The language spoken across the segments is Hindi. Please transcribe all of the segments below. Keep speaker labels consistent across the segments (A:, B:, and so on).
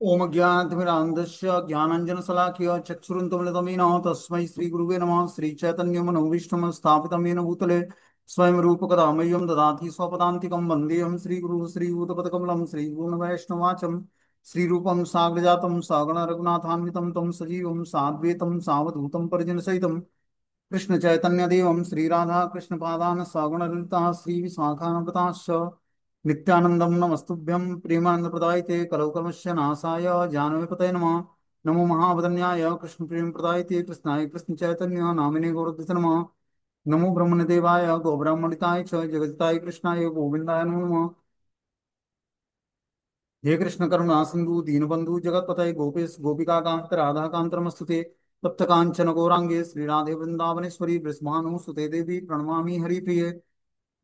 A: ओम ज्ञानतिमिरान्धस्य ज्ञानाञ्जनशलाकया चक्षुरुन्मिलितं तस्मै श्रीगुरुवे नमः। श्रीचैतन्यमनोभीष्टं स्थापितं येन भूतले स्वयं रूपकदा मह्यं ददाति स्वपदान्तिकं वन्देऽहं श्रीगुरुः श्रीभूतपदकमलं श्रीगुणवैष्णवाचं श्रीरूपं साग्रजातं सगण रघुनाथान्वितं तं सजीवं साद्वैतं सावधूतं परिजनसहितं कृष्ण चैतन्य देवम श्री राधा कृष्ण पादान सगुण ललिता श्री विशाखान्विताश्च नित्यानंदम नमस्तुभ्यं प्रेमानंद प्रदायते कलौ कलमस्य नाशाय जानवे पतये नमः। नमो महावदन्याय कृष्ण प्रेम प्रदायते कृष्णाय कृष्ण चैतन्य नामिने गौरद्विष नमः। नमो ब्रह्मण देवाय गो ब्राह्मणिताय च जगदिताय कृष्णाय गोविंदाय नमो नमः। हे कृष्ण करुणा सिंधु दीनबंधु जगतपतये गोपेश गोपिका कांत राधा कांत नमस्तुते। तप्त कांचन गौरांगे श्रीराधे वृंदावनेश्वरी बृषभानुसुते देवी प्रणमामि हरिप्रिये।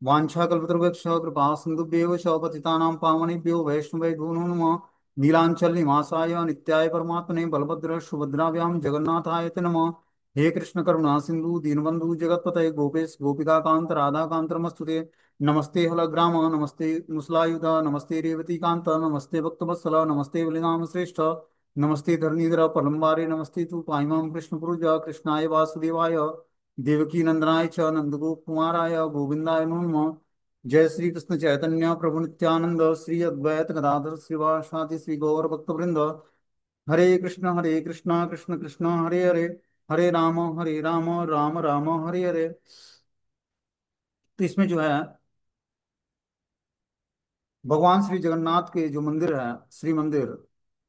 A: वाञ्छाकल्पतरुभ्यश्च कृपा सिन्धुभ्येव च पतितानां पावनेभ्यो वैष्णवेभ्यो नमो नमः। नीलाञ्चल्निवासाय नित्याय परमात्मने बलभद्र सुभद्राभ्यां जगन्नाथाय ते नमः। हे कृष्ण करुणा सिन्धु दीनबन्धु जगत्पतये गोपेश गोपिका कांत राधा कांत नमस्तुते। नमस्ते हलग्राम नमस्ते मुसलायुध नमस्ते रेवती कांत नमस्ते भक्तवत्सल नमस्ते बलिनाम श्रेष्ठ नमस्ते धरणीधर पलंबारे नमस्ते तु पाइमाम कृष्ण पुरुष कृष्णाय वासुदेवाय देवकी नंदनाय च नंदगोप कुमाराय गोविंदाय नमो नमः। जय श्री कृष्ण चैतन्य प्रभु नित्यानंद श्री अद्वैत गदाधर श्रीवासादि श्री गौर भक्तवृंद। हरे कृष्ण कृष्ण कृष्ण हरे हरे हरे राम राम राम हरे हरे। तो इसमें जो है भगवान श्री जगन्नाथ के जो मंदिर है श्री मंदिर,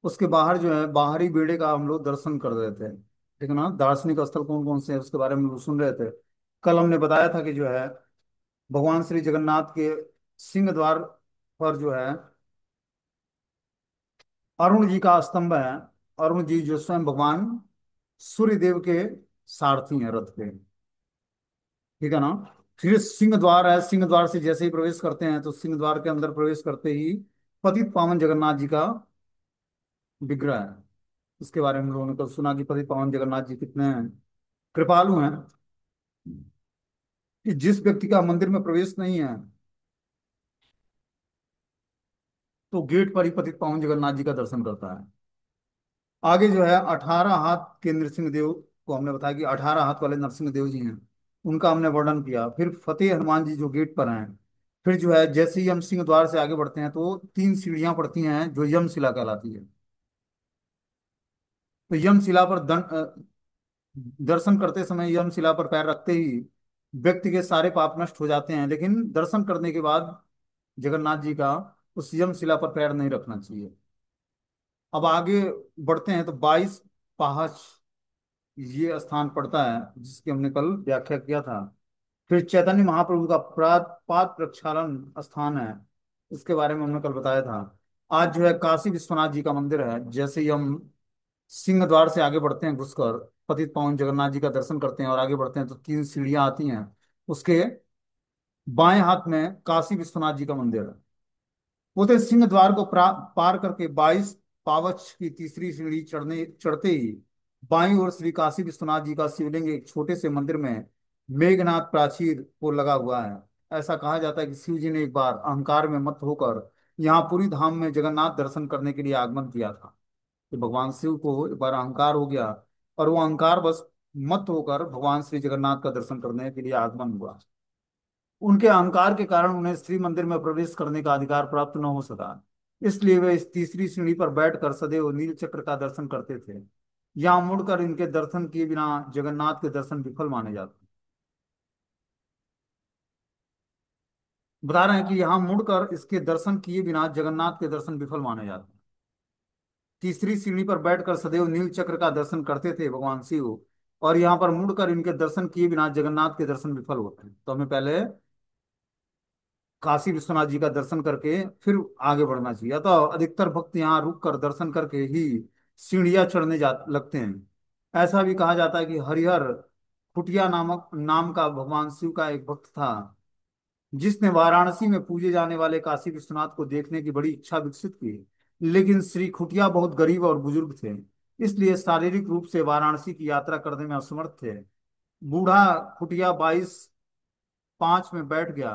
A: उसके बाहर जो है बाहरी बेड़े का हम लोग दर्शन कर रहे थे। ठीक है ना। दार्शनिक स्थल कौन कौन से हैं उसके बारे में लोग सुन रहे थे। कल हमने बताया था कि जो है भगवान श्री जगन्नाथ के सिंह द्वार पर जो है अरुण जी का स्तंभ है। अरुण जी जो स्वयं भगवान सूर्य देव के सारथी हैं रथ के। ठीक है ना। फिर सिंह द्वार है। सिंह द्वार से जैसे ही प्रवेश करते हैं तो सिंह द्वार के अंदर प्रवेश करते ही पतित पावन जगन्नाथ जी का विग्रह है। इसके बारे में हम लोगों ने कल सुना कि पतित पावन जगन्नाथ जी कितने कृपालु हैं कि जिस व्यक्ति का मंदिर में प्रवेश नहीं है तो गेट पर ही पतित पावन जगन्नाथ जी का दर्शन करता है। आगे जो है 18 हाथ के नृसिंह देव को हमने बताया कि 18 हाथ वाले नरसिंह देव जी हैं। उनका हमने वर्णन किया। फिर फतेह हनुमान जी जो गेट पर हैं। फिर जो है जैसे ही हम सिंह द्वार से आगे बढ़ते हैं तो 3 सीढ़ियां पड़ती हैं जो यमशिला कहलाती है। तो यमशिला पर दर्शन करते समय यमशिला पर पैर रखते ही व्यक्ति के सारे पाप नष्ट हो जाते हैं। लेकिन दर्शन करने के बाद जगन्नाथ जी का उस यमशिला पर पैर नहीं रखना चाहिए। अब आगे बढ़ते हैं तो 22 पाहच ये स्थान पड़ता है जिसकी हमने कल व्याख्या किया था। फिर चैतन्य महाप्रभु का पाद प्रक्षालन स्थान है। इसके बारे में हमने कल बताया था। आज जो है काशी विश्वनाथ जी का मंदिर है। जैसे ही हम सिंह द्वार से आगे बढ़ते हैं घुसकर पतित पावन जगन्नाथ जी का दर्शन करते हैं और आगे बढ़ते हैं तो 3 सीढ़ियां आती हैं। उसके बाएं हाथ में काशी विश्वनाथ जी का मंदिर है। उधर सिंह द्वार को पार करके 22 पावच की तीसरी सीढ़ी चढ़ते ही बाईं ओर श्री काशी विश्वनाथ जी का शिवलिंग एक छोटे से मंदिर में मेघनाथ प्राचीर को लगा हुआ है। ऐसा कहा जाता है कि शिव जी ने एक बार अहंकार में मत होकर यहाँ पूरी धाम में जगन्नाथ दर्शन करने के लिए आगमन किया था। कि भगवान शिव को एक बार अहंकार हो गया और वो अहंकार बस मत होकर भगवान श्री जगन्नाथ का दर्शन करने के लिए आगमन हुआ। उनके अहंकार के कारण उन्हें श्री मंदिर में प्रवेश करने का अधिकार प्राप्त न हो सका। इसलिए वे इस तीसरी सीढ़ी पर बैठकर सदैव नील चक्र का दर्शन करते थे। यहाँ मुड़कर इनके दर्शन किए बिना जगन्नाथ के दर्शन विफल माने जाते हैं। बता रहे हैं कि यहाँ मुड़कर इसके दर्शन किए बिना जगन्नाथ के दर्शन विफल माने जाते हैं। तीसरी सीढ़ी पर बैठकर सदैव नील चक्र का दर्शन करते थे भगवान शिव। और यहाँ पर मुड़कर इनके दर्शन किए बिना जगन्नाथ के दर्शन विफल होते हैं। तो हमें पहले काशी विश्वनाथ जी का दर्शन करके फिर आगे बढ़ना चाहिए। तो अधिकतर भक्त यहाँ रुक कर दर्शन करके ही सीढ़ियाँ चढ़ने जा लगते हैं। ऐसा भी कहा जाता है कि हरिहर खुटिया नामक नाम का भगवान शिव का एक भक्त था जिसने वाराणसी में पूजे जाने वाले काशी विश्वनाथ को देखने की बड़ी इच्छा विकसित की। लेकिन श्री खुटिया बहुत गरीब और बुजुर्ग थे, इसलिए शारीरिक रूप से वाराणसी की यात्रा करने में असमर्थ थे। बूढ़ा खुटिया 22 पाँच में बैठ गया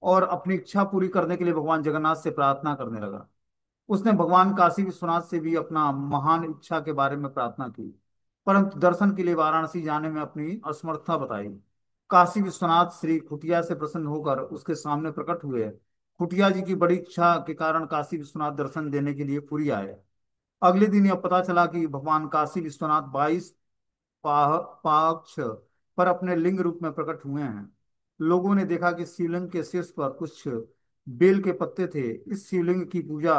A: और अपनी इच्छा पूरी करने के लिए भगवान जगन्नाथ से प्रार्थना करने लगा। उसने भगवान काशी विश्वनाथ से भी अपना महान इच्छा के बारे में प्रार्थना की, परंतु दर्शन के लिए वाराणसी जाने में अपनी असमर्थता बताई। काशी विश्वनाथ श्री खुटिया से प्रसन्न होकर उसके सामने प्रकट हुए। खुटिया जी की बड़ी इच्छा के कारण काशी विश्वनाथ दर्शन देने के लिए पुरी आए। अगले दिन यह पता चला कि भगवान काशी विश्वनाथ 22 पाक्ष पर अपने लिंग रूप में प्रकट हुए हैं। लोगों ने देखा कि शिवलिंग के शीर्ष पर कुछ बेल के पत्ते थे। इस शिवलिंग की पूजा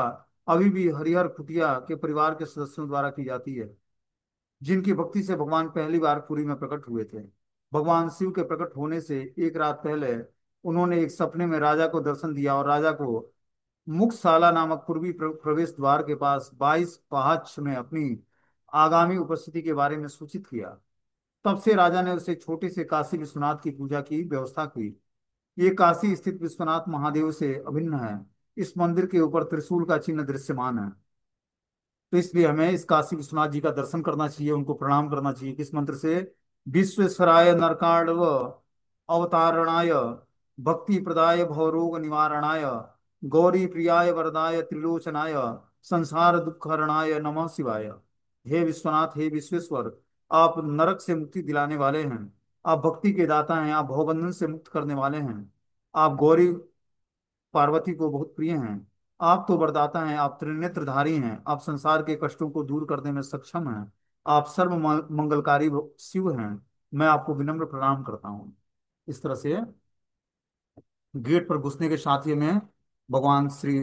A: अभी भी हरिहर कुटिया के परिवार के सदस्यों द्वारा की जाती है, जिनकी भक्ति से भगवान पहली बार पुरी में प्रकट हुए थे। भगवान शिव के प्रकट होने से एक रात पहले उन्होंने एक सपने में राजा को दर्शन दिया और राजा को मुक्तशाला नामक पूर्वी प्रवेश द्वार के पास 22 पहाच में अपनी आगामी उपस्थिति के बारे में सूचित किया। तब से राजा ने उसे छोटे से काशी विश्वनाथ की पूजा की व्यवस्था की। ये काशी स्थित विश्वनाथ महादेव से अभिन्न है। इस मंदिर के ऊपर त्रिशूल का चिन्ह दृश्यमान है। तो इसलिए हमें इस काशी विश्वनाथ जी का दर्शन करना चाहिए, उनको प्रणाम करना चाहिए। किस मंत्र से? विश्वेश्वराय नरकाणव अवतारणाय भक्ति प्रदाय भवरोग निवारणाय गौरी प्रियाय वरदाय त्रिलोचनाय संसार दुख हरणाय नमः शिवाय। हे विश्वनाथ, हे विश्वेश्वर, आप नरक से मुक्ति दिलाने वाले हैं। आप भक्ति के दाता हैं। आप भवबंधन से मुक्त करने वाले हैं। आप गौरी पार्वती को बहुत प्रिय हैं। आप तो वरदाता हैं। आप त्रिनेत्रधारी हैं। आप संसार के कष्टों को दूर करने में सक्षम हैं। आप सर्व मंगलकारी शिव हैं। मैं आपको विनम्र प्रणाम करता हूँ। इस तरह से गेट पर घुसने के साथ ही हमें भगवान श्री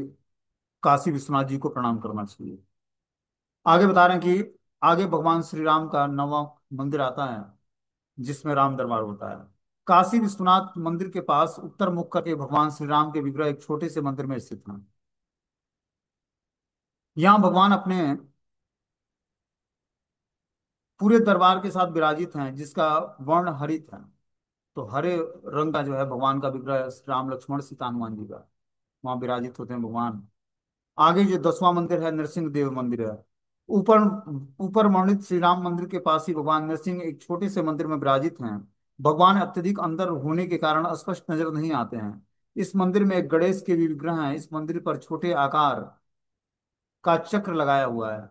A: काशी विश्वनाथ जी को प्रणाम करना चाहिए। आगे बता रहे हैं कि आगे भगवान श्री राम का नवा मंदिर आता है, जिसमें राम दरबार होता है। काशी विश्वनाथ मंदिर के पास उत्तर मुख करके भगवान श्री राम के विग्रह एक छोटे से मंदिर में स्थित हैं। यहाँ भगवान अपने पूरे दरबार के साथ विराजित हैं, जिसका वर्ण हरित है। तो हरे रंग का जो है भगवान का विग्रह श्री राम लक्ष्मण सीता हनुमान जी का वहां विराजित होते हैं भगवान। आगे जो 10वां मंदिर है नरसिंह देव मंदिर है। ऊपर ऊपर वर्णित श्री राम मंदिर के पास ही भगवान नरसिंह एक छोटे से मंदिर में विराजित हैं। भगवान अत्यधिक अंदर होने के कारण स्पष्ट नजर नहीं आते हैं। इस मंदिर में एक गणेश के भी विग्रह हैं। इस मंदिर पर छोटे आकार का चक्र लगाया हुआ है।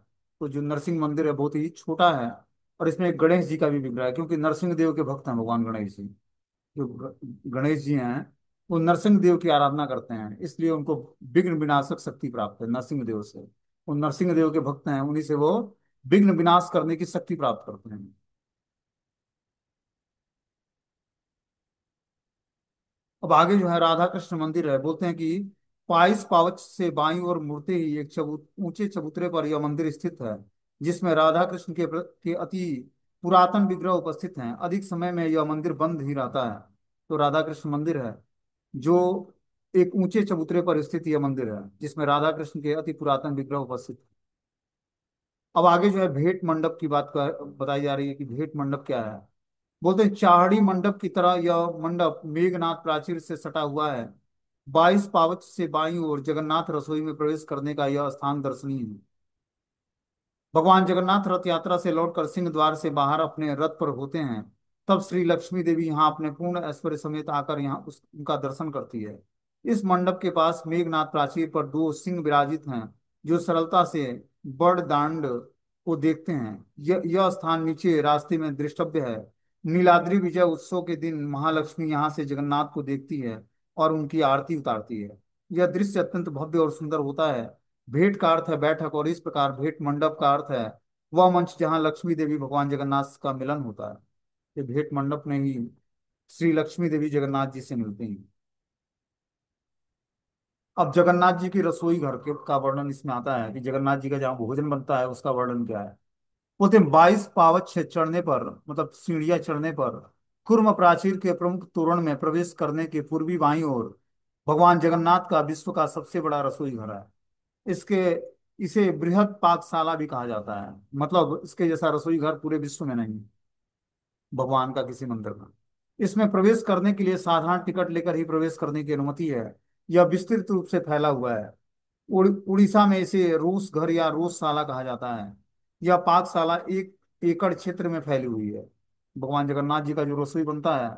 A: तो जो नरसिंह मंदिर है बहुत ही छोटा है। और इसमें एक गणेश जी का भी विग्रह है, क्योंकि नरसिंह देव के भक्त हैं भगवान गणेश जी। जो गणेश जी हैं वो नरसिंह देव की आराधना करते हैं, इसलिए उनको विघ्न विनाशक शक्ति प्राप्त है नरसिंह देव से। वो नरसिंह देव के भक्त हैं, उन्हीं से वो विघ्न विनाश करने की शक्ति प्राप्त करते हैं। अब आगे जो है राधा कृष्ण मंदिर है। बोलते हैं कि पाइस पावच से बाईं ओर मुड़ते ही एक ऊंचे चबूतरे पर यह मंदिर स्थित है, जिसमें राधा कृष्ण के अति पुरातन विग्रह उपस्थित हैं। अधिक समय में यह मंदिर बंद ही रहता है। तो राधा कृष्ण मंदिर है जो एक ऊंचे चबूतरे पर स्थित यह मंदिर है, जिसमें राधा कृष्ण के अति पुरातन विग्रह उपस्थित हैं। अब आगे जो है भेंट मंडप की बताई जा रही है कि भेंट मंडप क्या है। बोलते हैं चाहड़ी मंडप की तरह यह मंडप मेघनाथ प्राचीर से सटा हुआ है। 22 पावच से बाईं ओर जगन्नाथ रसोई में प्रवेश करने का यह स्थान दर्शनीय है। भगवान जगन्नाथ रथ यात्रा से लौटकर सिंह द्वार से बाहर अपने रथ पर होते हैं। तब श्री लक्ष्मी देवी यहाँ अपने पूर्ण ऐश्वर्य समेत आकर यहाँ उनका दर्शन करती है। इस मंडप के पास मेघनाथ प्राचीर पर दो सिंह विराजित हैं, जो सरलता से बड़ दांड को देखते हैं। यह स्थान नीचे रास्ते में दृष्टव्य है। नीलाद्री विजय उत्सव के दिन महालक्ष्मी यहाँ से जगन्नाथ को देखती है और उनकी आरती उतारती है। यह दृश्य अत्यंत भव्य और सुंदर होता है। भेंट का अर्थ है बैठक, और इस प्रकार भेंट मंडप का अर्थ है वह मंच जहाँ लक्ष्मी देवी भगवान जगन्नाथ का मिलन होता है। ये भेंट मंडप में ही श्री लक्ष्मी देवी जगन्नाथ जी से मिलते हैं। अब जगन्नाथ जी की रसोई घर के का वर्णन इसमें आता है कि जगन्नाथ जी का जहाँ भोजन बनता है उसका वर्णन क्या है। बोलते हैं 22 पावच से चढ़ने पर, मतलब सीढ़ियां चढ़ने पर, कुर्म प्राचीर के प्रमुख तोरण में प्रवेश करने के पूर्वी बाईं ओर भगवान जगन्नाथ का विश्व का सबसे बड़ा रसोई घर है। इसके इसे बृहद पाकशाला भी कहा जाता है। मतलब इसके जैसा रसोई घर पूरे विश्व में नहीं, भगवान का किसी मंदिर में। इसमें प्रवेश करने के लिए साधारण टिकट लेकर ही प्रवेश करने की अनुमति है। यह विस्तृत रूप से फैला हुआ है। उड़ीसा में इसे रोस घर या रोसशाला कहा जाता है। यह पाकशाला 1 एकड़ क्षेत्र में फैली हुई है। भगवान जगन्नाथ जी का जो रसोई बनता है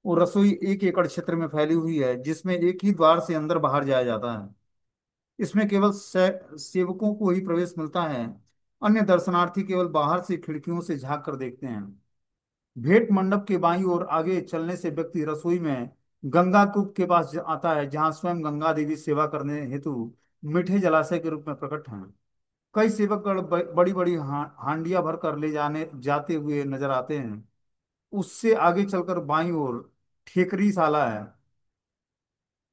A: वो रसोई 1 एकड़ क्षेत्र में फैली हुई है, जिसमें एक ही द्वार से अंदर बाहर जाया जाता है। इसमें केवल सेवकों को ही प्रवेश मिलता है। अन्य दर्शनार्थी केवल बाहर से खिड़कियों से झांक कर देखते हैं। भेंट मंडप के बाईं ओर आगे चलने से व्यक्ति रसोई में गंगा कूप के पास आता है, जहां स्वयं गंगा देवी सेवा करने हेतु मीठे जलाशय के रूप में प्रकट हैं। कई सेवकगण बड़ी बड़ी हांडियां भर कर ले जाने जाते हुए नजर आते हैं। उससे आगे चलकर बाईं ओर ठेकरी शाला है,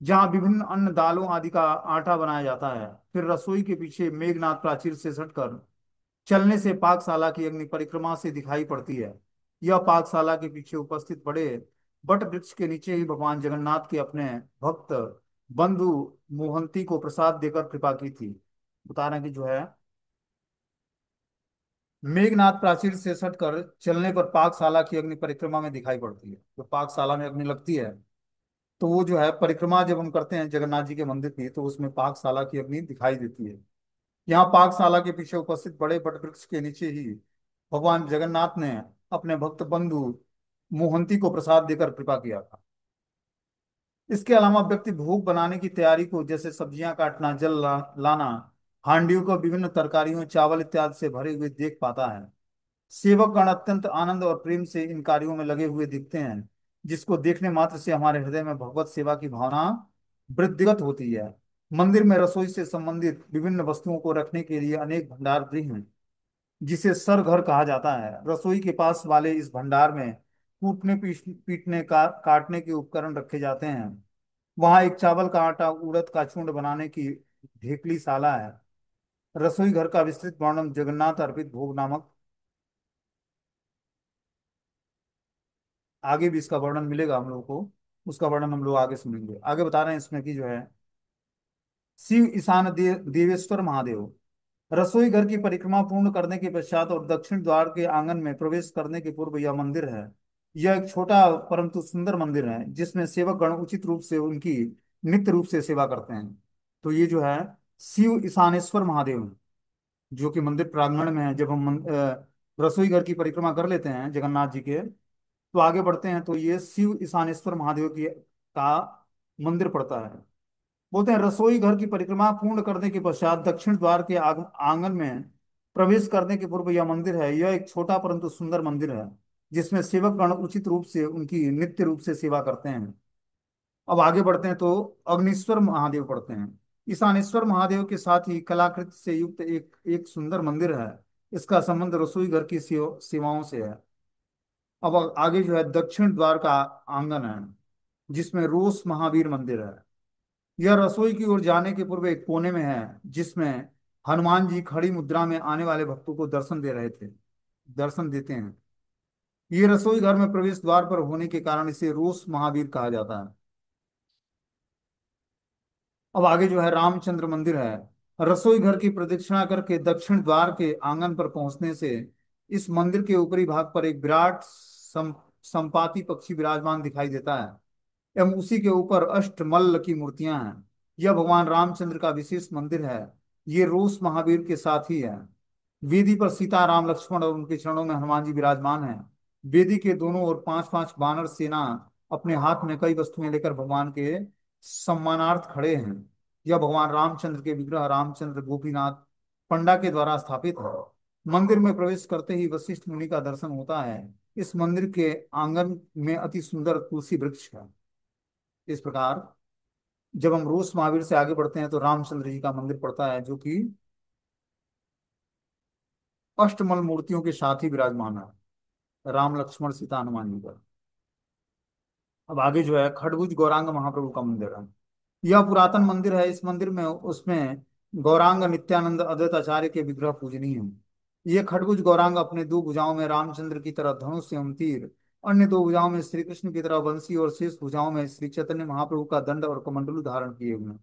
A: जहाँ विभिन्न अन्न दालों आदि का आटा बनाया जाता है। फिर रसोई के पीछे मेघनाथ प्राचीर से सटकर चलने से पाकशाला की अग्नि परिक्रमा से दिखाई पड़ती है। यह पाकशाला के पीछे उपस्थित बड़े वट वृक्ष के नीचे ही भगवान जगन्नाथ के अपने भक्त बंधु मोहंती को प्रसाद देकर कृपा की थी। बता रहे हैं कि जो है मेघनाथ प्राचीर से सटकर चलने पर पाकशाला की अग्नि परिक्रमा में दिखाई पड़ती है। जो पाकशाला में अग्नि लगती है, तो वो जो है परिक्रमा जब हम करते हैं जगन्नाथ जी के मंदिर की, तो उसमें पाकशाला की अग्नि दिखाई देती है। यहाँ पाकशाला के पीछे उपस्थित बड़े वट वृक्ष के नीचे ही भगवान जगन्नाथ ने अपने भक्त बंधु मोहंती को प्रसाद देकर कृपा किया था। इसके अलावा व्यक्ति भोग बनाने की तैयारी को, जैसे सब्जियां काटना, लाना, हांडियों को विभिन्न तरकारियों, चावल इत्यादि से भरे हुए देख पाता है। सेवक गण अत्यंत आनंद और प्रेम से इन कार्यों में लगे हुए दिखते हैं, जिसको देखने मात्र से हमारे हृदय में भगवत सेवा की भावना वृद्धिगत होती है। मंदिर में रसोई से संबंधित विभिन्न वस्तुओं को रखने के लिए अनेक भंडार गृह हैं, जिसे सरघर कहा जाता है। रसोई के पास वाले इस भंडार में कूटने पीटने का काटने के उपकरण रखे जाते हैं। वहां एक चावल का आटा, उड़द का चूर्ण बनाने की ढेकली शाला है। रसोई घर का विस्तृत वर्णन जगन्नाथ अर्पित भोग नामक, आगे भी इसका वर्णन मिलेगा हम लोग को, उसका वर्णन हम लोग आगे सुनेंगे। आगे बता रहे हैं इसमें कि जो है शिव ईशान देवेश्वर महादेव। रसोई घर की परिक्रमा पूर्ण करने के पश्चात और दक्षिण द्वार के आंगन में प्रवेश करने के पूर्व यह मंदिर है। यह एक छोटा परंतु सुंदर मंदिर है, जिसमें सेवक गण उचित रूप से उनकी नित्य रूप से सेवा करते हैं। तो ये जो है शिव ईशानेश्वर महादेव हैं, जो कि मंदिर प्रांगण में है। जब हम रसोई घर की परिक्रमा कर लेते हैं जगन्नाथ जी के, तो आगे बढ़ते हैं तो ये शिव ईशानेश्वर महादेव की का मंदिर पड़ता है। बोलते हैं रसोई घर की परिक्रमा पूर्ण करने के पश्चात दक्षिण द्वार के आंगन में प्रवेश करने के पूर्व यह मंदिर है। यह एक छोटा परंतु सुंदर मंदिर है, जिसमें सेवक गण उचित रूप से उनकी नित्य रूप से सेवा करते हैं। अब आगे बढ़ते हैं तो अग्निश्वर महादेव पढ़ते हैं। ईशानेश्वर महादेव के साथ ही कलाकृति से युक्त एक एक सुंदर मंदिर है। इसका संबंध रसोई घर की सेवाओं से है। अब आगे जो है दक्षिण द्वार का आंगन है, जिसमें रोस महावीर मंदिर है। यह रसोई की ओर जाने के पूर्व एक कोने में है, जिसमें हनुमान जी खड़ी मुद्रा में आने वाले भक्तों को दर्शन देते हैं। ये रसोई घर में प्रवेश द्वार पर होने के कारण इसे रोस महावीर कहा जाता है। अब आगे जो है रामचंद्र मंदिर है। रसोई घर की प्रदक्षिणा करके दक्षिण द्वार के आंगन पर पहुंचने से इस मंदिर के ऊपरी भाग पर एक विराट संपाती पक्षी विराजमान दिखाई देता है, एवं उसी के ऊपर अष्टमल्ल की मूर्तियां हैं। यह भगवान रामचंद्र का विशेष मंदिर है। ये रोस महावीर के साथ ही है। वेदी पर सीता, राम, लक्ष्मण और उनके चरणों में हनुमान जी विराजमान हैं। वेदी के दोनों ओर पांच पांच वानर सेना अपने हाथ में कई वस्तुएं लेकर भगवान के सम्मानार्थ खड़े हैं। यह भगवान रामचंद्र के विग्रह रामचंद्र गोपीनाथ पंडा के द्वारा स्थापित है। मंदिर में प्रवेश करते ही वशिष्ठ मुनि का दर्शन होता है। इस मंदिर के आंगन में अति सुंदर तुलसी वृक्ष है। इस प्रकार जब हम रोस महावीर से आगे बढ़ते हैं तो रामचंद्र जी का मंदिर पड़ता है, जो कि अष्टमल मूर्तियों के साथ ही विराजमान है, राम, लक्ष्मण, सीता, हनुमान जी का। अब आगे जो है खड़भुज गौरांग महाप्रभु का मंदिर है। यह पुरातन मंदिर है। इस मंदिर में उसमें गौरांग नित्यानंद अद्वैत आचार्य के विग्रह पूजनीय हैं। ये खड़भुज गौरांग अपने दो भुजाओं में रामचंद्र की तरह धनुष एवं तीर, अन्य दो भुजाओं में श्री कृष्ण की तरह बंसी और शेष भुजाओं में श्री चैतन्य महाप्रभु का दंड और कमंडलू धारण किए हुए हैं।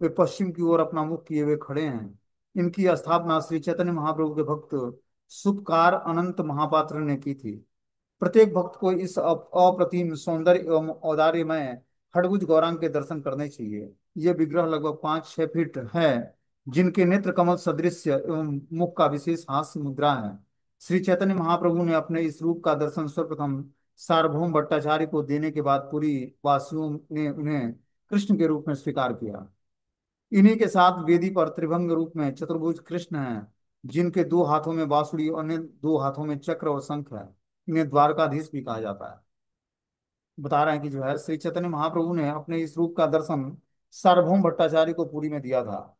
A: वे पश्चिम की ओर अपना मुख किए हुए खड़े हैं। इनकी स्थापना श्री चैतन्य महाप्रभु के भक्त सुपकार अनंत महापात्र ने की थी। प्रत्येक भक्त को इस अप्रतिम सौंदर्य एवं औदार्यमय खड़गुज गौरांग के दर्शन करने चाहिए। ये विग्रह लगभग 5-6 फीट है, जिनके नेत्र कमल सदृश एवं मुख का विशेष हास्य मुद्रा है। श्री चैतन्य महाप्रभु ने अपने इस रूप का दर्शन सर्वप्रथम सार्वभौम भट्टाचार्य को देने के बाद पूरी वासियों ने उन्हें कृष्ण के रूप में स्वीकार किया। इन्हीं के साथ वेदी पर त्रिभंग रूप में चतुर्भुज कृष्ण हैं, जिनके दो हाथों में बांसुरी और अन्य दो हाथों में चक्र और शंख है। इन्हें द्वारकाधीश भी कहा जाता है। बता रहे हैं कि जो है श्री चैतन्य महाप्रभु ने अपने इस रूप का दर्शन सार्वभौम भट्टाचार्य को पुरी में दिया था,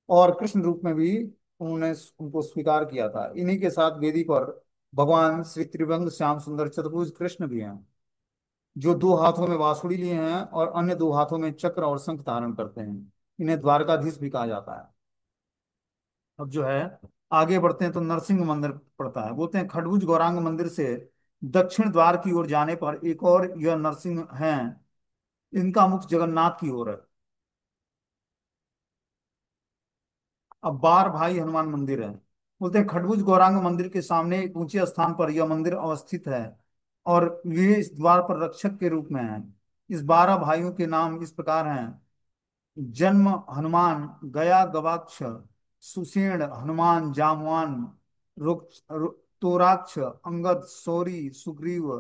A: और कृष्ण रूप में भी उन्होंने उनको स्वीकार किया था। इन्हीं के साथ वेदी पर भगवान श्री त्रिभंग श्याम सुंदर चतुर्भुज कृष्ण भी हैं, जो दो हाथों में बांसुरी लिए हैं और अन्य दो हाथों में चक्र और शंख धारण करते हैं। इन्हें द्वारकाधीश भी कहा जाता है। अब जो है आगे बढ़ते हैं तो नरसिंह मंदिर पड़ता है। बोलते हैं खडभुज गौरांग मंदिर से दक्षिण द्वार की ओर जाने पर एक और यह नरसिंह हैं, इनका मुख जगन्नाथ की ओर है। अब बार भाई हनुमान मंदिर है। बोलते हैं खडभुज गौरांग मंदिर के सामने एक ऊंचे स्थान पर यह मंदिर अवस्थित है, और वे इस द्वार पर रक्षक के रूप में हैं। इस 12 भाइयों के नाम इस प्रकार हैं: जन्म हनुमान, गया गवाक्ष, सुषेण हनुमान, जामवान, तोराक्ष, अंगद, सौरी, सुग्रीव,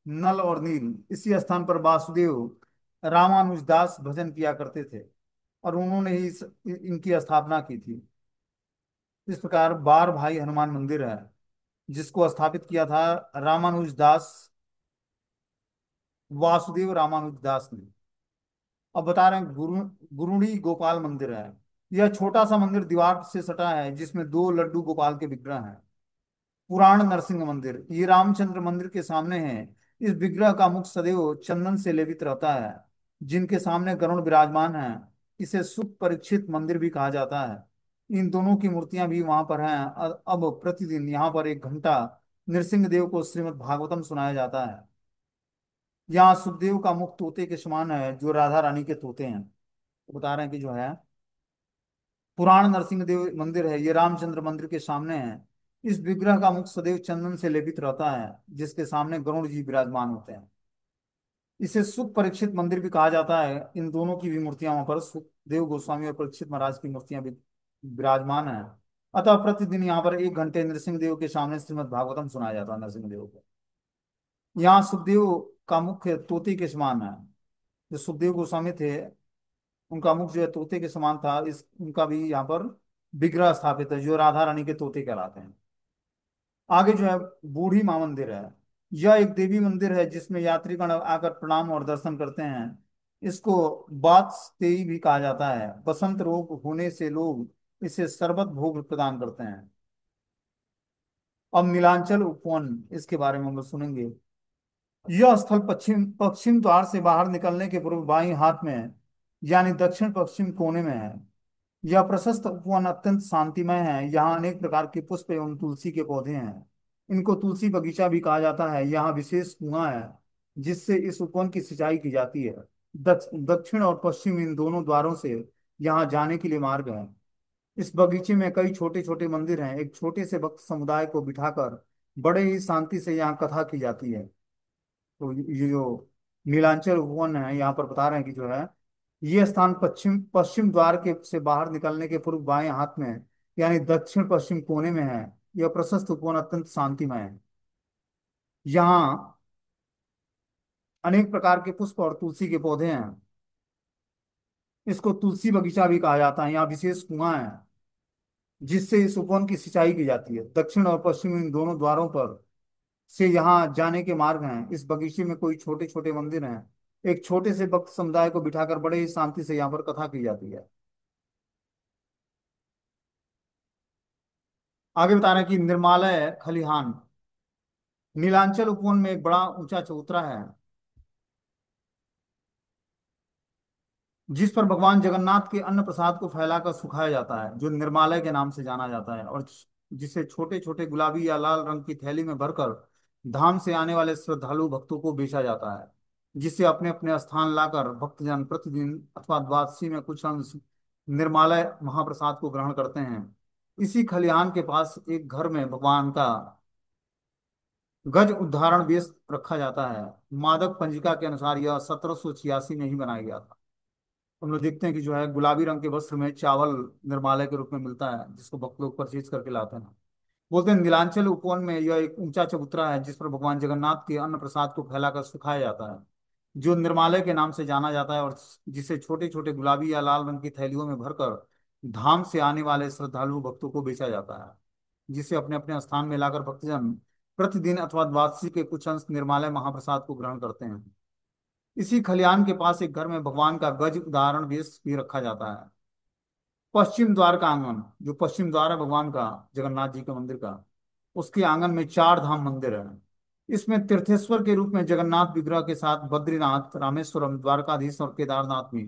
A: नल और नील। इसी स्थान पर वासुदेव रामानुजदास भजन किया करते थे, और उन्होंने ही इनकी स्थापना की थी। इस प्रकार बार भाई हनुमान मंदिर है, जिसको स्थापित किया था रामानुजदास, वासुदेव रामानुजदास ने। अब बता रहे हैं गुरुड़ी गोपाल मंदिर है। यह छोटा सा मंदिर दीवार से सटा है, जिसमें दो लड्डू गोपाल के विग्रह हैं। पुराण नरसिंह मंदिर, ये रामचंद्र मंदिर के सामने है। इस विग्रह का मुख सदैव चंदन से लेपित रहता है, जिनके सामने गरुड़ विराजमान है। इसे सुख परीक्षित मंदिर भी कहा जाता है। इन दोनों की मूर्तियां भी वहां पर हैं। अब प्रतिदिन यहाँ पर 1 घंटा नृसिंह देव को श्रीमद् भागवतम सुनाया जाता है। यहाँ सुखदेव का मुख तोते के समान है, जो राधा रानी के तोते हैं। तो बता रहे हैं कि जो है पुराण नरसिंह देव मंदिर है, ये रामचंद्र मंदिर के सामने है। इस विग्रह का मुख सदैव चंदन से लेपित रहता है, जिसके सामने गरुड़ जी विराजमान होते हैं। इसे सुख परीक्षित मंदिर भी कहा जाता है। इन दोनों की भी मूर्तियां वहां पर सुखदेव गोस्वामी और परीक्षित महाराज की मूर्तियां भी विराजमान है। अतः प्रतिदिन यहाँ पर 1 घंटे नृसिंह देव के सामने श्रीमद् भागवतम सुनाया जाता है नरसिंह देव को। यहाँ सुखदेव का मुख्य तोते के समान है। जो सुखदेव गोस्वामी थे, उनका मुख जो है तोते के समान था। इस उनका भी यहाँ पर विग्रह स्थापित है, जो राधा रानी के तोते कहलाते हैं। आगे जो है बूढ़ी माँ मंदिर है। यह एक देवी मंदिर है, जिसमें यात्रीगण आकर प्रणाम और दर्शन करते हैं। इसको वात्स्तेयी भी कहा जाता है। बसंत रोग होने से लोग इसे शरबत भोग प्रदान करते हैं। अब नीलांचल उपवन, इसके बारे में हम लोग सुनेंगे। यह स्थल पश्चिम पश्चिम द्वार से बाहर निकलने के पूर्व बाईं हाथ में है, यानी दक्षिण पश्चिम कोने में है। यह प्रशस्त उपवन अत्यंत शांतिमय है। यहाँ अनेक प्रकार के पुष्प एवं तुलसी के पौधे हैं। इनको तुलसी बगीचा भी कहा जाता है। यहाँ विशेष कुआं है, जिससे इस उपवन की सिंचाई की जाती है। दक्षिण और पश्चिम इन दोनों द्वारों से यहाँ जाने के लिए मार्ग है। इस बगीचे में कई छोटे छोटे मंदिर हैं। एक छोटे से भक्त समुदाय को बिठाकर बड़े ही शांति से यहाँ कथा की जाती है। तो ये जो नीलांचल उपवन है, यहाँ पर बता रहे हैं कि जो है ये स्थान पश्चिम पश्चिम द्वार के से बाहर निकलने के पूर्व बाएं हाथ में, यानी दक्षिण पश्चिम कोने में है। यह प्रशस्त उपवन अत्यंत शांतिमय है। यहाँ अनेक प्रकार के पुष्प और तुलसी के पौधे हैं। इसको तुलसी बगीचा भी कहा जाता है। यहाँ विशेष कुआं है, जिससे इस उपवन की सिंचाई की जाती है। दक्षिण और पश्चिम इन दोनों द्वारों पर से यहाँ जाने के मार्ग हैं। इस बगीचे में कोई छोटे छोटे मंदिर हैं। एक छोटे से भक्त समुदाय को बिठाकर बड़े ही शांति से यहाँ पर कथा की जाती है। आगे बता रहे हैं कि निर्मालय खलिहान, नीलांचल उपवन में एक बड़ा ऊंचा चबूतरा है, जिस पर भगवान जगन्नाथ के अन्न प्रसाद को फैलाकर सुखाया जाता है, जो निर्मालय के नाम से जाना जाता है। और जिसे छोटे छोटे गुलाबी या लाल रंग की थैली में भरकर धाम से आने वाले श्रद्धालु भक्तों को बेचा जाता है, जिसे अपने अपने स्थान लाकर भक्तजन प्रतिदिन अथवा द्वादशी में कुछ अंश निर्मालय महाप्रसाद को ग्रहण करते हैं। इसी खलिहान के पास एक घर में भगवान का गज उद्धारण बेस रखा जाता है। मादक पंजिका के अनुसार यह 1786 में ही बनाया गया था। हम लोग देखते हैं कि जो है गुलाबी रंग के वस्त्र में चावल निर्मालय के रूप में मिलता है, जिसको भक्त लोग परचेज करके लाते हैं। बोलते हैं नीलांचल उपवन में यह एक ऊंचा चबूतरा है, जिस पर भगवान जगन्नाथ के अन्न प्रसाद को फैलाकर सुखाया जाता है। जो निर्मालय के नाम से जाना जाता है, और जिसे छोटे छोटे गुलाबी या लाल रंग की थैलियों में भरकर धाम से आने वाले श्रद्धालु भक्तों को बेचा जाता है, जिसे अपने अपने स्थान में लाकर भक्तजन प्रतिदिन अथवा द्वादशी के कुछ अंश निर्मालय महाप्रसाद को ग्रहण करते हैं। इसी खलियान के पास एक घर में भगवान का गज उदाहरण वेश भी रखा जाता है। पश्चिम द्वार का आंगन, जो पश्चिम द्वार है भगवान का, जगन्नाथ जी के मंदिर का, उसके आंगन में चार धाम मंदिर है। इसमें तीर्थेश्वर के रूप में जगन्नाथ विग्रह के साथ बद्रीनाथ, रामेश्वरम, द्वारकाधीश और केदारनाथ भी।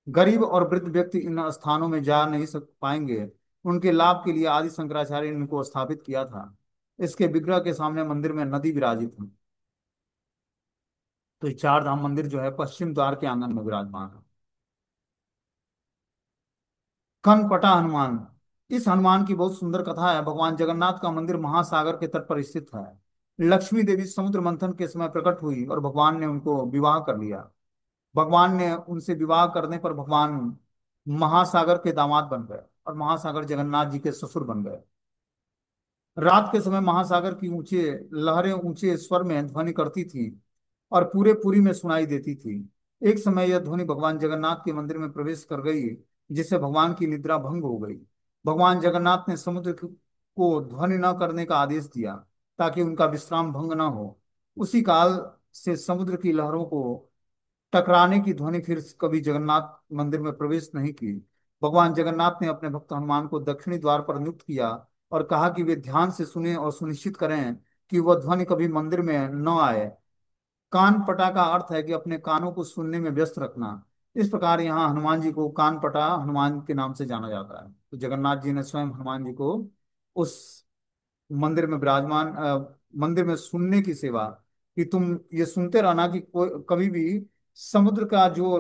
A: गरीब और वृद्ध व्यक्ति इन स्थानों में जा नहीं सक पाएंगे, उनके लाभ के लिए आदि शंकराचार्य ने इनको स्थापित किया था। इसके विग्रह के सामने मंदिर में नदी विराजित है। तो ये चार धाम मंदिर जो है पश्चिम द्वार के आंगन में विराजमान है। कनपटा हनुमान, इस हनुमान की बहुत सुंदर कथा है। भगवान जगन्नाथ का मंदिर महासागर के तट पर स्थित है। लक्ष्मी देवी समुद्र मंथन के समय प्रकट हुई और भगवान ने उनको विवाह कर लिया। भगवान ने उनसे विवाह करने पर भगवान महासागर के दामाद बन गए और महासागर जगन्नाथ जी के ससुर बन गए। रात के समय महासागर की ऊंचे लहरें ऊंचे स्वर में ध्वनि करती थी और पूरे पुरी में सुनाई देती थी। एक समय यह ध्वनि भगवान जगन्नाथ के मंदिर में प्रवेश कर गई, जिससे भगवान की निद्रा भंग हो गई। भगवान जगन्नाथ ने समुद्र को ध्वनि न करने का आदेश दिया, ताकि उनका विश्राम भंग न हो। उसी काल से समुद्र की लहरों को टकराने की ध्वनि फिर कभी जगन्नाथ मंदिर में प्रवेश नहीं की। भगवान जगन्नाथ ने अपने भक्त हनुमान को दक्षिणी द्वार पर नियुक्त किया और कहा कि वे ध्यान से सुने और सुनिश्चित करें कि वह ध्वनि कभी मंदिर में न आए। कान पटा का अर्थ है कि अपने कानों को सुनने में व्यस्त रखना। इस प्रकार यहाँ हनुमान जी को कान पटा हनुमान के नाम से जाना जाता है। तो जगन्नाथ जी ने स्वयं हनुमान जी को उस मंदिर में विराजमान मंदिर में सुनने की सेवा, कि तुम ये सुनते रहना कि कोई कभी भी समुद्र का जो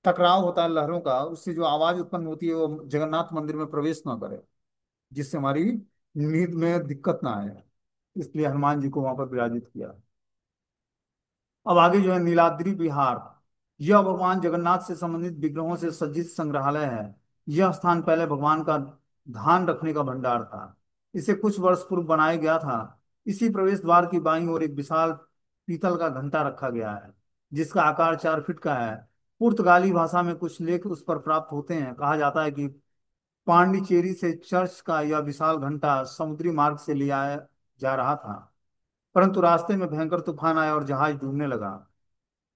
A: टकराव होता है लहरों का, उससे जो आवाज उत्पन्न होती है वो जगन्नाथ मंदिर में प्रवेश ना करे, जिससे हमारी नींद में दिक्कत ना आए। इसलिए हनुमान जी को वहां पर विराजित किया। अब आगे जो है नीलाद्री विहार, यह भगवान जगन्नाथ से संबंधित विग्रहों से सज्जित संग्रहालय है। यह स्थान पहले भगवान का धान रखने का भंडार था। इसे कुछ वर्ष पूर्व बनाया गया था। इसी प्रवेश द्वार की बाईं ओर एक विशाल पीतल का घंटा रखा गया है, जिसका आकार 4 फीट का है। पुर्तगाली भाषा में कुछ लेख उस पर प्राप्त होते हैं। कहा जाता है कि पांडिचेरी से चर्च का यह विशाल घंटा समुद्री मार्ग से ले आया जा रहा था, परंतु रास्ते में भयंकर तूफान आया और जहाज डूबने लगा।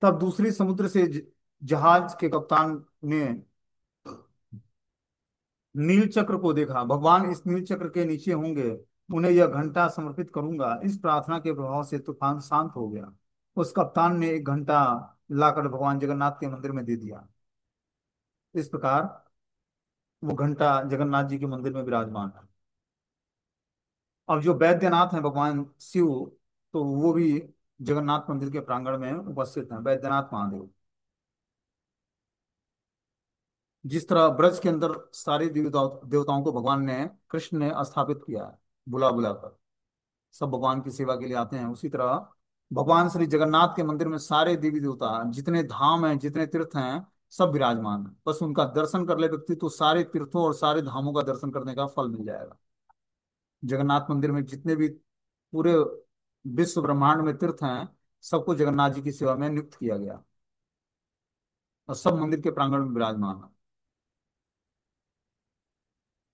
A: तब दूसरी समुद्र से जहाज के कप्तान ने नील चक्र को देखा। भगवान इस नील चक्र के नीचे होंगे, उन्हें यह घंटा समर्पित करूंगा। इस प्रार्थना के प्रभाव से तूफान शांत हो गया। उस कप्तान ने एक घंटा लाकर भगवान जगन्नाथ के मंदिर में दे दिया। इस प्रकार वो घंटा जगन्नाथ जी के मंदिर में विराजमान है। अब जो वैद्यनाथ है भगवान शिव, तो वो भी जगन्नाथ मंदिर के प्रांगण में उपस्थित हैं, वैद्यनाथ महादेव। जिस तरह ब्रज के अंदर सारे देवताओं को भगवान ने कृष्ण ने स्थापित किया है, बुला बुला कर सब भगवान की सेवा के लिए आते हैं, उसी तरह भगवान श्री जगन्नाथ के मंदिर में सारे देवी देवता, जितने धाम हैं, जितने तीर्थ हैं, सब विराजमान है। बस उनका दर्शन कर ले व्यक्ति तो सारे तीर्थों और सारे धामों का दर्शन करने का फल मिल जाएगा। जगन्नाथ मंदिर में जितने भी पूरे विश्व ब्रह्मांड में तीर्थ हैं, सबको जगन्नाथ जी की सेवा में नियुक्त किया गया और सब मंदिर के प्रांगण में विराजमान है।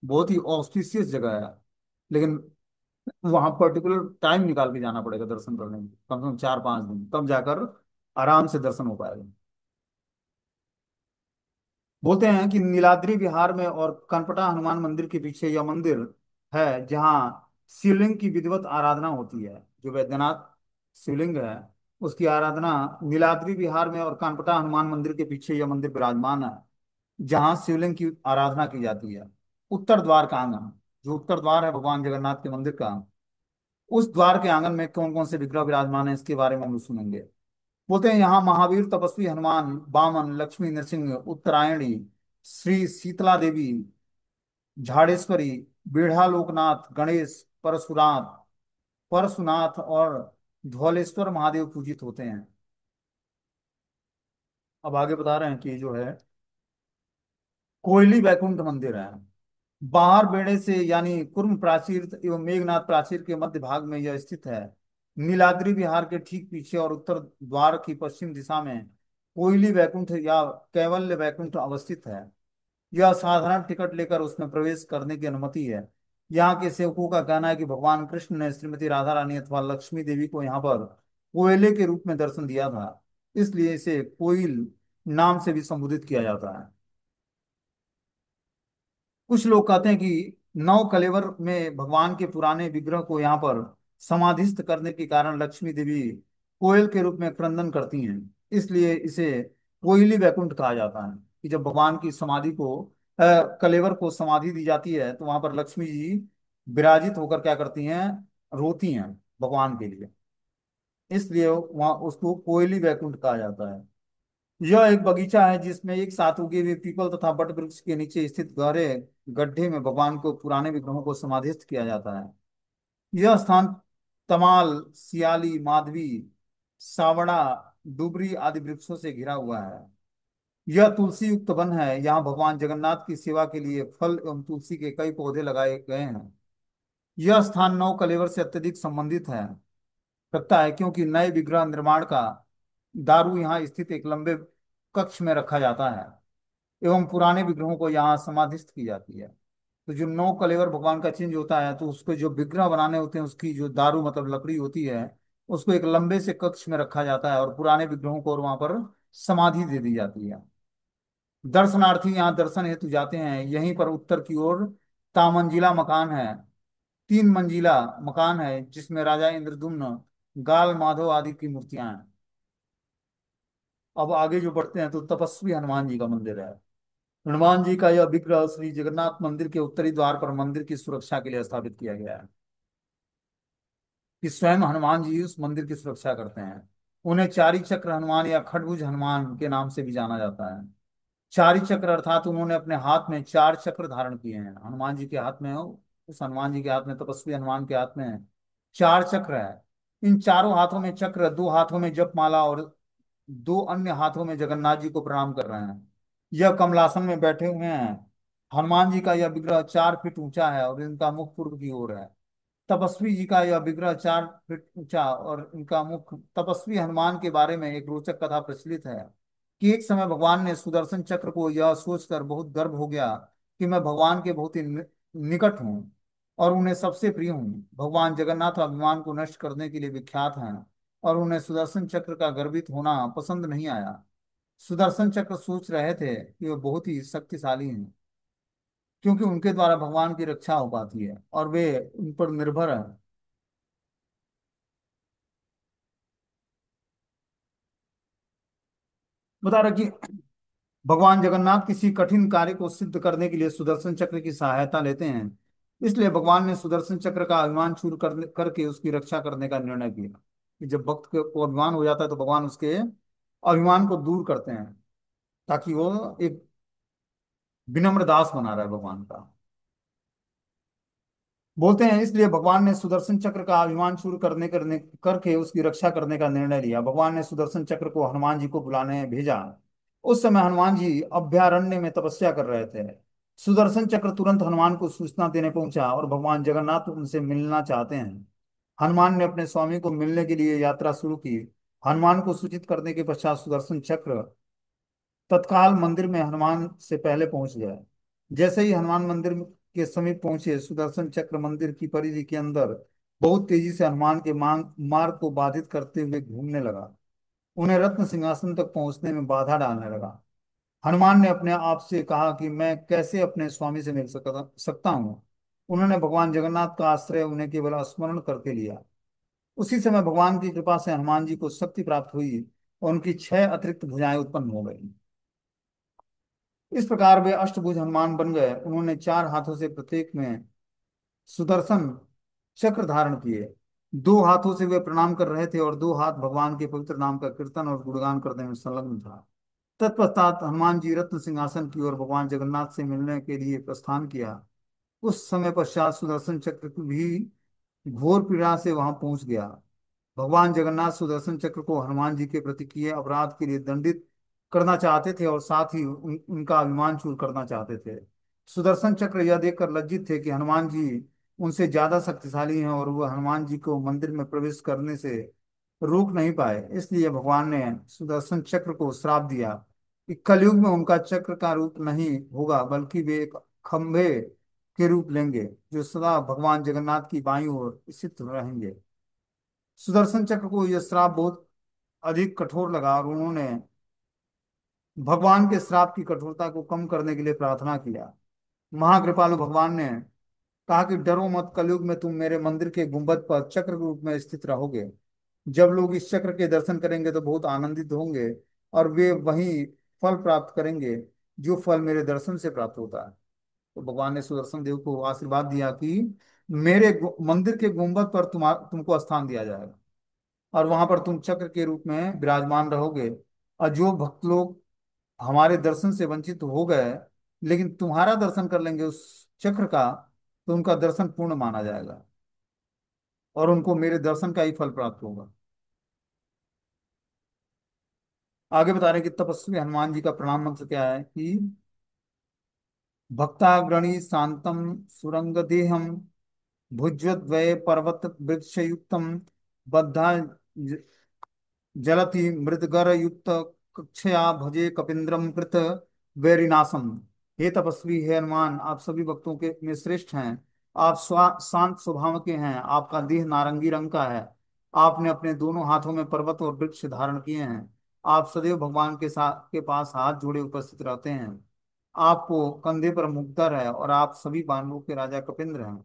A: बहुत ही ऑस्पिशियस जगह है, लेकिन वहां पर्टिकुलर टाइम निकाल के जाना पड़ेगा दर्शन करने में, कम से कम 4-5 दिन, तब जाकर आराम से दर्शन हो पाएगा। बोलते हैं कि नीलाद्री विहार में और कनपटा हनुमान मंदिर के पीछे यह मंदिर है, जहाँ शिवलिंग की विधिवत आराधना होती है। जो वैद्यनाथ शिवलिंग है, उसकी आराधना नीलाद्री विहार में और कानपटा हनुमान मंदिर के पीछे यह मंदिर विराजमान है, जहाँ शिवलिंग की आराधना की जाती है। उत्तर द्वार का आंगन, जो उत्तर द्वार है भगवान जगन्नाथ के मंदिर का, उस द्वार के आंगन में कौन कौन से विग्रह विराजमान है, इसके बारे में हम सुनेंगे। बोलते हैं यहाँ महावीर तपस्वी हनुमान, वामन, लक्ष्मी नरसिंह, उत्तरायणी, श्री शीतला देवी, झाड़ेश्वरी, बीढ़ा लोकनाथ, गणेश, परशुराम, परशुनाथ और धौलेश्वर महादेव पूजित होते हैं। अब आगे बता रहे हैं कि जो है कोयली वैकुंठ मंदिर है। बाहर बेड़े से यानी कुर्म प्राचीर एवं मेघनाथ प्राचीर के मध्य भाग में यह स्थित है। नीलाद्रि विहार के ठीक पीछे और उत्तर द्वार की पश्चिम दिशा में कोयली वैकुंठ या कैवल्य वैकुंठ अवस्थित है। यह साधारण टिकट लेकर उसमें प्रवेश करने की अनुमति है। यहाँ के सेवकों का कहना है कि भगवान कृष्ण ने श्रीमती राधा रानी अथवा लक्ष्मी देवी को यहाँ पर कोयले के रूप में दर्शन दिया था, इसलिए इसे कोयल नाम से भी संबोधित किया जाता है। कुछ लोग कहते हैं कि नौ कलेवर में भगवान के पुराने विग्रह को यहाँ पर समाधिस्थ करने के कारण लक्ष्मी देवी कोयल के रूप में क्रंदन करती हैं, इसलिए इसे कोयली वैकुंठ कहा जाता है। कि जब भगवान की समाधि को कलेवर को समाधि दी जाती है तो वहां पर लक्ष्मी जी विराजित होकर क्या करती हैं, रोती हैं भगवान के लिए, इसलिए वहां उसको कोयली वैकुंठ कहा जाता है। यह एक बगीचा है जिसमें एक साथ उगे हुए पीपल तथा बट वृक्ष के नीचे स्थित गहरे गड्ढे में भगवान को पुराने विग्रहों को समाधिस्थ किया जाता है। यह स्थान तमाल, सियाली, माधवी, सावड़ा, डुबरी आदि वृक्षों से घिरा हुआ है। यह तुलसी युक्त वन है। यहाँ भगवान जगन्नाथ की सेवा के लिए फल एवं तुलसी के कई पौधे लगाए गए हैं। यह स्थान नौ कलेवर से अत्यधिक संबंधित है लगता है, क्योंकि नए विग्रह निर्माण का दारू यहाँ स्थित एक लंबे कक्ष में रखा जाता है एवं पुराने विग्रहों को यहाँ समाधिस्थ की जाती है। तो जो नौ कलेवर भगवान का चेंज होता है तो उसको जो विग्रह बनाने होते हैं उसकी जो दारू मतलब लकड़ी होती है उसको एक लंबे से कक्ष में रखा जाता है और पुराने विग्रहों को और वहां पर समाधि दे दी जाती है। दर्शनार्थी यहाँ दर्शन हेतु जाते हैं। यहीं पर उत्तर की ओर तामंजिला मकान है, 3 मंजिला मकान है जिसमें राजा इंद्रदुम्न, गाल माधव आदि की मूर्तियां हैं। अब आगे जो बढ़ते हैं तो तपस्वी हनुमान जी का मंदिर है। हनुमान जी का यह विग्रह श्री जगन्नाथ मंदिर के उत्तरी द्वार पर मंदिर की सुरक्षा के लिए स्थापित किया गया है। कि स्वयं हनुमान जी उस मंदिर की सुरक्षा करते हैं। उन्हें चारी चक्र हनुमान या खडभुज हनुमान के नाम से भी जाना जाता है। चारी चक्र अर्थात उन्होंने अपने हाथ में 4 चक्र धारण किए हैं। हनुमान जी के हाथ में हो, उस हनुमान जी के हाथ में, तपस्वी हनुमान के हाथ में 4 चक्र है। इन चारों हाथों में चक्र, 2 हाथों में जपमाला और 2 अन्य हाथों में जगन्नाथ जी को प्रणाम कर रहे हैं। यह कमलासन में बैठे हुए हैं। हनुमान जी का यह विग्रह 4 फीट ऊंचा है और इनका मुख पूर्व की ओर है। तपस्वी जी का यह विग्रह 4 फीट ऊंचा और इनका मुख। तपस्वी हनुमान के बारे में एक रोचक कथा प्रचलित है कि एक समय भगवान ने सुदर्शन चक्र को यह सोचकर बहुत गर्व हो गया कि मैं भगवान के बहुत ही निकट हूँ और उन्हें सबसे प्रिय हूँ। भगवान जगन्नाथ अभिमान को नष्ट करने के लिए विख्यात हैं और उन्हें सुदर्शन चक्र का गर्वित होना पसंद नहीं आया। सुदर्शन चक्र सोच रहे थे कि वे बहुत ही शक्तिशाली हैं क्योंकि उनके द्वारा भगवान की रक्षा हो पाती है और वे उन पर निर्भर है। बता रहा कि भगवान जगन्नाथ किसी कठिन कार्य को सिद्ध करने के लिए सुदर्शन चक्र की सहायता लेते हैं, इसलिए भगवान ने सुदर्शन चक्र का अभिमान चूर करके उसकी रक्षा करने का निर्णय किया। कि जब भक्त को अभिमान हो जाता है तो भगवान उसके अभिमान को दूर करते हैं ताकि वो एक विनम्र दास बना रहे भगवान का। बोलते हैं इसलिए भगवान ने सुदर्शन चक्र का अभिमान चूर करने करने करके उसकी रक्षा करने का निर्णय लिया। भगवान ने सुदर्शन चक्र को हनुमान जी को बुलाने भेजा। उस समय हनुमान जी अभ्यारण्य में तपस्या कर रहे थे। सुदर्शन चक्र तुरंत हनुमान को सूचना देने पहुंचा और भगवान जगन्नाथ उनसे मिलना चाहते हैं। हनुमान ने अपने स्वामी को मिलने के लिए यात्रा शुरू की। हनुमान को सूचित करने के पश्चात सुदर्शन चक्र तत्काल मंदिर में हनुमान से पहले पहुंच गया। जैसे ही हनुमान मंदिर के समीप पहुंचे सुदर्शन चक्र मंदिर की परिधि के अंदर बहुत तेजी से हनुमान के मार्ग को बाधित करते हुए घूमने लगा। उन्हें रत्न सिंहासन तक पहुंचने में बाधा डालने लगा। हनुमान ने अपने आप से कहा कि मैं कैसे अपने स्वामी से मिल सकता हूँ। उन्होंने भगवान जगन्नाथ का आश्रय उन्हें केवल स्मरण करके लिया। उसी समय भगवान की कृपा से हनुमान जी को शक्ति प्राप्त हुई और उनकी 6 अतिरिक्त भुजाएं उत्पन्न हो गई। इस प्रकार वे अष्टभुज हनुमान बन गए। उन्होंने 4 हाथों से प्रत्येक में सुदर्शन चक्र धारण किए। 2 हाथों से वे प्रणाम कर रहे थे और 2 हाथ भगवान के पवित्र नाम का कीर्तन और गुणगान करने में संलग्न था। तत्पश्चात हनुमान जी रत्न सिंहासन की ओर भगवान जगन्नाथ से मिलने के लिए प्रस्थान किया। उस समय पश्चात सुदर्शन चक्र भी घोर पीड़ा से वहां पहुंच गया। भगवान जगन्नाथ सुदर्शन चक्र को हनुमान जी के प्रति किए अपराध के लिए दंडित करना चाहते थे और साथ ही उनका अभिमान चूर करना चाहते थे। सुदर्शन चक्र यह देखकर लज्जित थे कि हनुमान जी उनसे ज्यादा शक्तिशाली हैं और वह हनुमान जी को मंदिर में प्रवेश करने से रोक नहीं पाए। इसलिए भगवान ने सुदर्शन चक्र को श्राप दिया कि कलयुग में उनका चक्र का रूप नहीं होगा, बल्कि वे एक खंभे के रूप लेंगे जो सदा भगवान जगन्नाथ की बाईं ओर स्थित रहेंगे। सुदर्शन चक्र को यह श्राप बहुत अधिक कठोर लगा और उन्होंने भगवान के श्राप की कठोरता को कम करने के लिए प्रार्थना किया। महाकृपालु भगवान ने कहा कि डरो मत, कलयुग में तुम मेरे मंदिर के गुंबद पर चक्र के रूप में स्थित रहोगे। जब लोग इस चक्र के दर्शन करेंगे तो बहुत आनंदित होंगे और वे वही फल प्राप्त करेंगे जो फल मेरे दर्शन से प्राप्त होता है। तो भगवान ने सुदर्शन देव को आशीर्वाद दिया कि मेरे मंदिर के गुंबद पर तुमको स्थान दिया जाएगा और वहां पर तुम चक्र के रूप में विराजमान रहोगे। और जो भक्त लोग हमारे दर्शन से वंचित हो गए लेकिन तुम्हारा दर्शन कर लेंगे उस चक्र का, तो उनका दर्शन पूर्ण माना जाएगा और उनको मेरे दर्शन का ही फल प्राप्त होगा। आगे बता रहे हैं कि तपस्वी हनुमान जी का प्रणाम मंत्र क्या है कि भक्ताग्रणी शांतम सुरंग देहम भुजद्वय पर्वत वृक्ष युक्तम बद्धा जलति मृदगर युक्त कक्षया भजे कपिंद्रम कृत वैरिनाशम। हे तपस्वी, हे हनुमान, आप सभी भक्तों के में श्रेष्ठ हैं। आप शांत स्वभाव के हैं, आपका देह नारंगी रंग का है। आपने अपने दोनों हाथों में पर्वत और वृक्ष धारण किए हैं। आप सदैव भगवान के पास हाथ जोड़े उपस्थित रहते हैं। आपको कंधे पर मुक्तर है और आप सभी बानरों के राजा कपिंद्र हैं।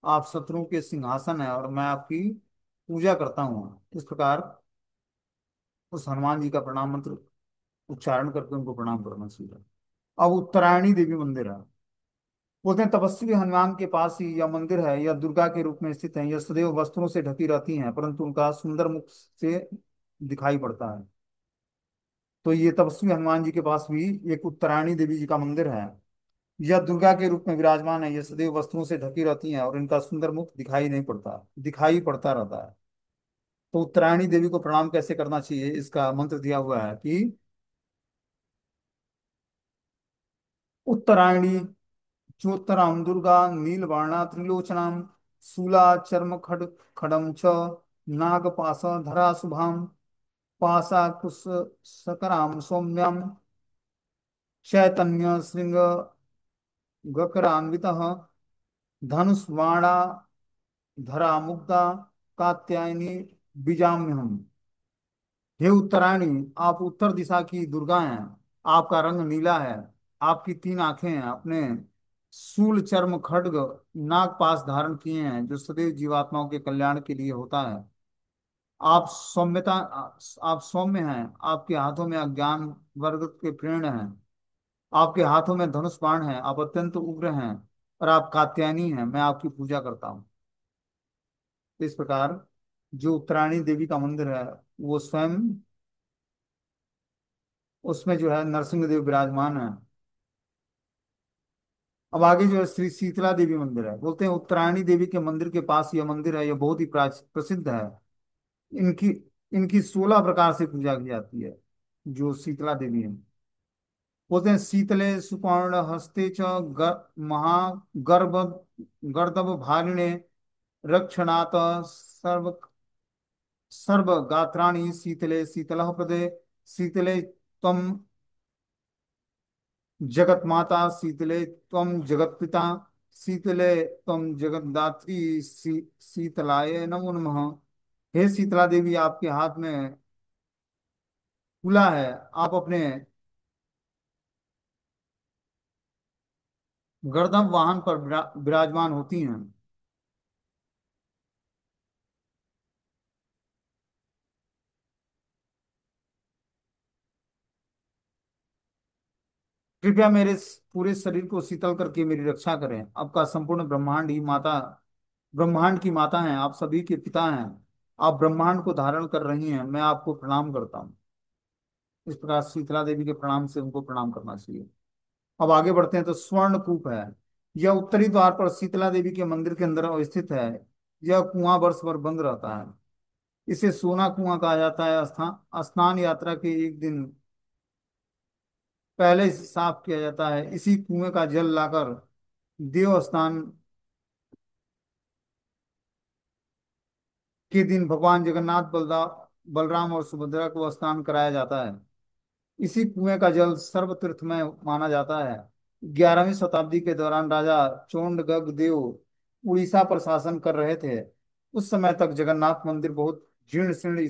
A: आप शत्रुओं के सिंहासन है और मैं आपकी पूजा करता हूँ। इस प्रकार उस हनुमान जी का प्रणाम मंत्र उच्चारण करके उनको प्रणाम करना चाहिए। अब उत्तरायणी देवी मंदिर है। बोलते हैं तपस्वी हनुमान के पास ही यह मंदिर है। यह दुर्गा के रूप में स्थित है। यह सदैव वस्त्रों से ढकी रहती हैं परंतु उनका सुंदर मुख से दिखाई पड़ता है। तो ये तपस्वी हनुमान जी के पास भी एक उत्तरायणी देवी जी का मंदिर है। यह दुर्गा के रूप में विराजमान है। यह सदैव वस्त्रों से ढकी रहती हैं और इनका सुंदर मुख दिखाई पड़ता रहता है। तो उत्तरायणी देवी को प्रणाम कैसे करना चाहिए, इसका मंत्र दिया हुआ है कि उत्तरायणी चोत्तरां दुर्गा नीलवर्णा त्रिलोचनां शूला चर्म खडम च नागपाश धरा शुभां पाशाकुश सकरां सौम्यां चैतन्य श्रृंग गकरान्वितः धनुष्वाणा धरा मुग्धा कात्यायनी बीजाम्यहम्। हे उत्तरायणी, आप उत्तर दिशा की दुर्गा हैं। आपका रंग नीला है। आपकी तीन आंखें हैं। अपने शूल चर्म खड्ग नागपाश धारण किए हैं जो सदैव जीवात्माओं के कल्याण के लिए होता है। आप सौम्यता आप सौम्य हैं। आपके हाथों में अज्ञान वर्ग के प्रेण हैं। आपके हाथों में धनुष बाण है। आप अत्यंत उग्र हैं और आप कात्यायनी हैं। मैं आपकी पूजा करता हूँ। तो इस प्रकार जो उत्तरायणी देवी का मंदिर है वो स्वयं उसमें जो है नरसिंह देव विराजमान है। अब आगे जो है श्री शीतला देवी मंदिर है। बोलते हैं उत्तरायणी देवी के मंदिर के पास यह मंदिर है। यह बहुत ही प्रसिद्ध है। इनकी इनकी 16 प्रकार से पूजा की जाती है। जो शीतला देवी है, बोलते हैं शीतले सुपर्ण हस्ते च महागर्भ गर्दभ भारिणे रक्षणात् सर्व सर्व गात्राणि शीतले शीतलः प्रदे शीतले त्वं जगत माता शीतले त्वं जगत पिता शीतले त्वं जगतदात्री शीतलाय नमो नमः। हे शीतला देवी, आपके हाथ में फूला है। आप अपने गर्दभ वाहन पर विराजमान होती हैं। कृपया मेरे पूरे शरीर को शीतल करके मेरी रक्षा करें। आपका संपूर्ण ब्रह्मांड की माता हैं। आप सभी के पिता हैं। आप ब्रह्मांड को धारण कर रही हैं। मैं आपको प्रणाम करता हूँ। इस प्रकार शीतला देवी के प्रणाम से उनको प्रणाम करना चाहिए। अब आगे बढ़ते हैं तो स्वर्ण कूप है। यह उत्तरी द्वार पर शीतला देवी के मंदिर के अंदर स्थित है। यह कुआं वर्ष भर बंद रहता है। इसे सोना कुआं कहा जाता है। स्नान यात्रा के एक दिन पहले इसे साफ किया जाता है। इसी कुएं का जल लाकर देव स्नान के दिन भगवान जगन्नाथ बलराम और सुभद्रा को स्नान कराया जाता है। इसी कुएं का जल सर्व तीर्थमय माना जाता है। 11वीं शताब्दी के दौरान राजा चोंडगंग देव उड़ीसा पर शासन कर रहे थे। उस समय तक जगन्नाथ मंदिर बहुत जीर्ण शीर्ण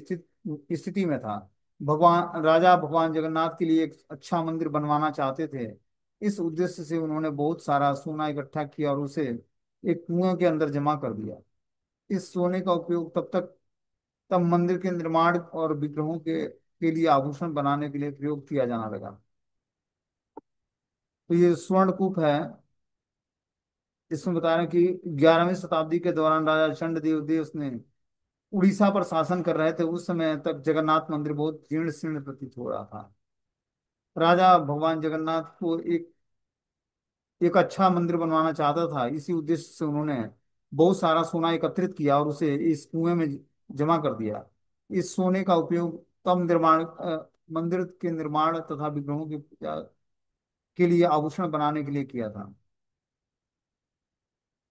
A: स्थिति में था। भगवान जगन्नाथ के लिए एक अच्छा मंदिर बनवाना चाहते थे। इस उद्देश्य से उन्होंने बहुत सारा सोना इकट्ठा किया और उसे एक कुएं के अंदर जमा कर दिया। इस सोने का उपयोग तब मंदिर के निर्माण और विग्रहों के लिए आभूषण बनाने के लिए प्रयोग किया जाना लगा। तो ये स्वर्णकूप है। इसमें बता रहे हैं कि 11वीं शताब्दी के दौरान राजा चंड देव देव ने उड़ीसा पर शासन कर रहे थे। उस समय तक जगन्नाथ मंदिर बहुत जीर्ण शीर्ण प्रतीत हो रहा था। राजा भगवान जगन्नाथ को एक अच्छा मंदिर बनवाना चाहता था। इसी उद्देश्य से उन्होंने बहुत सारा सोना एकत्रित किया और उसे इस कुएं में जमा कर दिया। इस सोने का उपयोग तब मंदिर के निर्माण तथा विग्रहों की पूजा के लिए आभूषण बनाने के लिए किया था।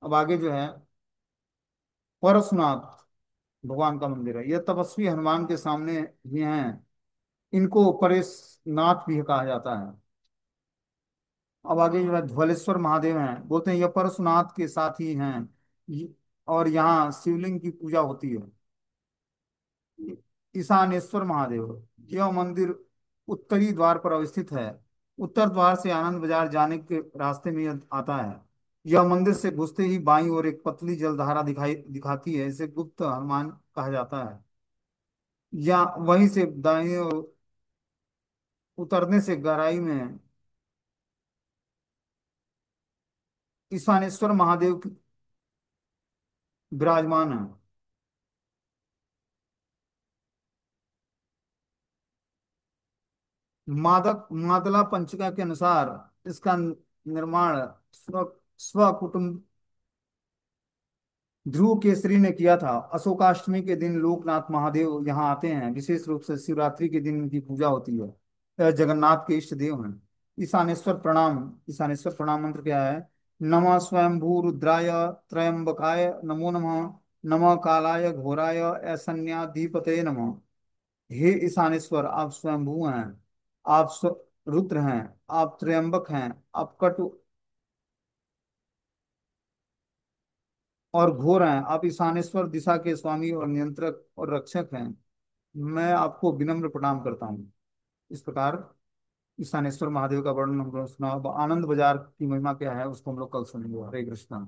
A: अब आगे जो है परशुनाथ भगवान का मंदिर है। यह तपस्वी हनुमान के सामने ही हैं। इनको परेशनाथ भी कहा जाता है। अब आगे जो है धवलेश्वर महादेव हैं। बोलते हैं यह परशुनाथ के साथ ही हैं। और यहाँ शिवलिंग की पूजा होती है। ईशानेश्वर महादेव, यह मंदिर उत्तरी द्वार पर अवस्थित है। उत्तर द्वार से आनंद बाजार जाने के रास्ते में यह आता है। यह मंदिर से घुसते ही बाईं ओर एक पतली जलधारा दिखाती है। इसे गुप्त हनुमान कहा जाता है। या वहीं से दाईं ओर उतरने से गहराई में ईशानेश्वर महादेव विराजमान है। मादला पंचिका के अनुसार इसका निर्माण स्व स्व कुटुंब ध्रुव केसरी ने किया था। अशोकाष्टमी के दिन लोकनाथ महादेव यहाँ आते हैं। विशेष रूप से शिवरात्रि के दिन इनकी पूजा होती है। यह जगन्नाथ के इष्ट देव हैं। ईशानेश्वर प्रणाम। ईशानेश्वर प्रणाम मंत्र क्या है? नमः स्वयंभू रुद्राय त्रयंबकाय नमो नमः। नमः कालाय घोराय ऐसन्याधिपते नमः। हे ईशानेश्वर, आप स्वयंभू हैं। आप रुद्र हैं। आप त्रयंबक हैं। आप कटु और घोर हैं। आप ईशानेश्वर दिशा के स्वामी और नियंत्रक और रक्षक हैं। मैं आपको विनम्र प्रणाम करता हूँ। इस प्रकार ईशानेश्वर महादेव का वर्णन हम लोग सुना। अब आनंद बाजार की महिमा क्या है उसको हम लोग कल सुनेंगे। हरे कृष्णा।